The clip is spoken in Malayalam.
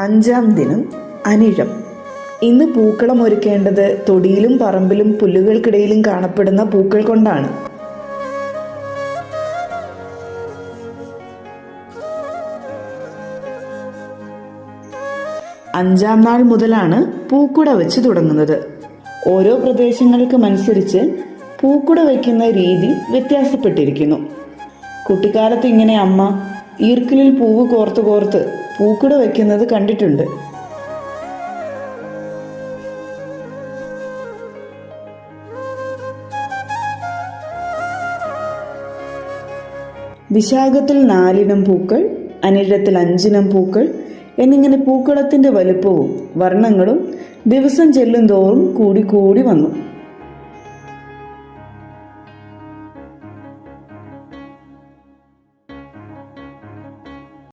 അഞ്ചാം ദിനം അനിഴം. ഇന്ന് പൂക്കളം ഒരുക്കേണ്ടത് തൊടിയിലും പറമ്പിലും പുല്ലുകൾക്കിടയിലും കാണപ്പെടുന്ന പൂക്കൾ കൊണ്ടാണ്. അഞ്ചാം നാൾ മുതലാണ് പൂക്കുട വെച്ച് തുടങ്ങുന്നത്. ഓരോ പ്രദേശങ്ങൾക്കുമനുസരിച്ച് പൂക്കുട വയ്ക്കുന്ന രീതി വ്യത്യാസപ്പെട്ടിരിക്കുന്നു. കുട്ടിക്കാലത്ത് ഇങ്ങനെ അമ്മ ഈർക്കിലിൽ പൂവ് കോർത്ത് കോർത്ത് പൂക്കുട വയ്ക്കുന്നത് കണ്ടിട്ടുണ്ട്. വിശാഖത്തിൽ 4 ഇനം പൂക്കൾ, അനിഴത്തിൽ 5 ഇനം പൂക്കൾ എന്നിങ്ങനെ പൂക്കളത്തിന്റെ വലുപ്പവും വർണ്ണങ്ങളും ദിവസം ചെല്ലും തോറും കൂടി കൂടി വന്നു.